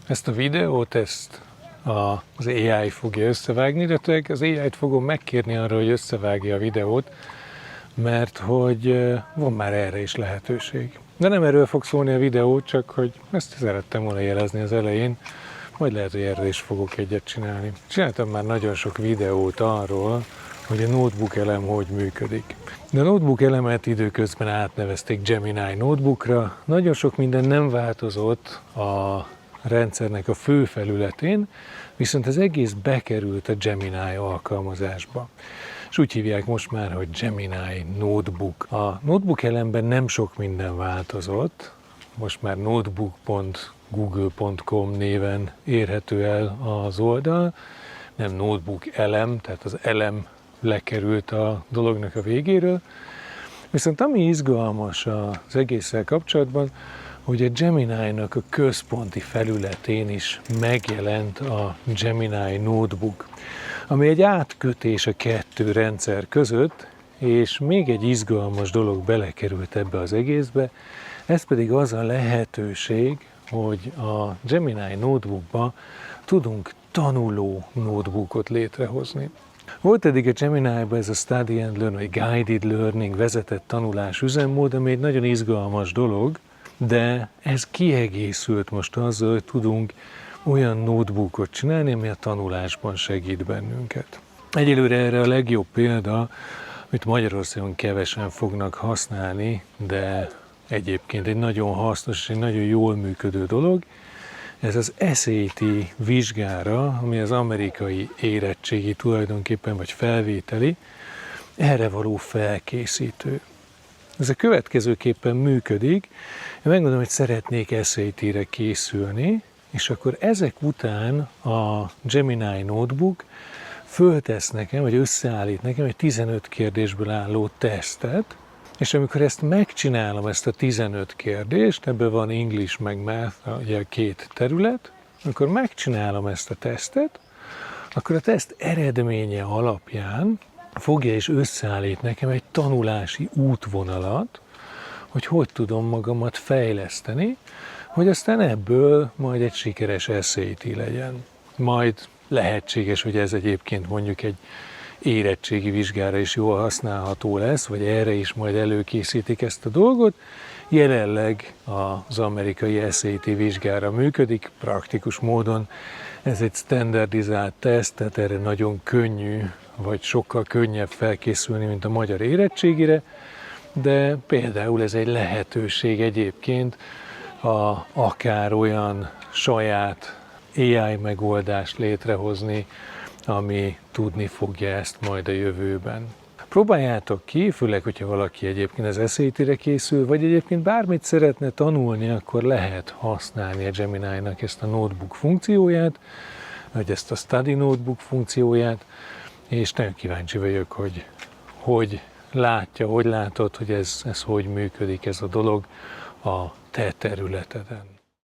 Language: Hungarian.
Ezt a videót, az AI fogja összevágni, de az AI-t fogom megkérni arra, hogy összevágja a videót, mert hogy van már erre is lehetőség. De nem erről fog szólni a videó, csak hogy ezt szerettem volna jelezni az elején, majd lehet, hogy erre is fogok egyet csinálni. Csináltam már nagyon sok videót arról, hogy a notebook elem hogy működik. De a notebook elemet időközben átnevezték Gemini notebookra. Nagyon sok minden nem változott a rendszernek a fő felületén, viszont az egész bekerült a Gemini alkalmazásba. És úgy hívják most már, hogy Gemini Notebook. A notebook elemben nem sok minden változott, most már notebook.google.com néven érhető el az oldal, nem notebook elem, tehát az elem lekerült a dolognak a végéről. Viszont ami izgalmas az egésszel kapcsolatban, hogy a Gemini-nak a központi felületén is megjelent a Gemini Notebook, ami egy átkötés a kettő rendszer között, és még egy izgalmas dolog belekerült ebbe az egészbe, ez pedig az a lehetőség, hogy a Gemini Notebookba tudunk tanuló notebookot létrehozni. Volt eddig a Gemini-ban ez a Study and Learn, vagy Guided Learning, vezetett tanulás üzemmód, ami egy nagyon izgalmas dolog, de ez kiegészült most azzal, hogy tudunk olyan notebookot csinálni, ami a tanulásban segít bennünket. Egyelőre erre a legjobb példa, amit Magyarországon kevesen fognak használni, de egyébként egy nagyon hasznos és egy nagyon jól működő dolog, ez az SAT vizsgára, ami az amerikai érettségi tulajdonképpen, vagy felvételi, erre való felkészítő. Ez a következőképpen működik. Én megmondom, hogy szeretnék SAT-re készülni, és akkor ezek után a Gemini Notebook föltesz nekem, vagy összeállít nekem egy 15 kérdésből álló tesztet, és amikor ezt megcsinálom, ezt a 15 kérdést, ebből van English meg Math, ugye a két terület, amikor megcsinálom ezt a tesztet, akkor a teszt eredménye alapján fogja és összeállít nekem egy tanulási útvonalat, hogy tudom magamat fejleszteni, hogy aztán ebből majd egy sikeres SAT legyen. Majd lehetséges, hogy ez egyébként mondjuk egy érettségi vizsgára is jól használható lesz, vagy erre is majd előkészítik ezt a dolgot. Jelenleg az amerikai SAT vizsgára működik, praktikus módon. Ez egy standardizált teszt, tehát erre nagyon könnyű, vagy sokkal könnyebb felkészülni, mint a magyar érettségire, de például ez egy lehetőség egyébként akár olyan saját AI megoldást létrehozni, ami tudni fogja ezt majd a jövőben. Próbáljátok ki, főleg, hogyha valaki egyébként az SAT-re készül, vagy egyébként bármit szeretne tanulni, akkor lehet használni a Gemini-nak ezt a notebook funkcióját, vagy ezt a Study Notebook funkcióját, és nagyon kíváncsi vagyok, hogy látod, hogy ez hogy működik ez a dolog a te területeden.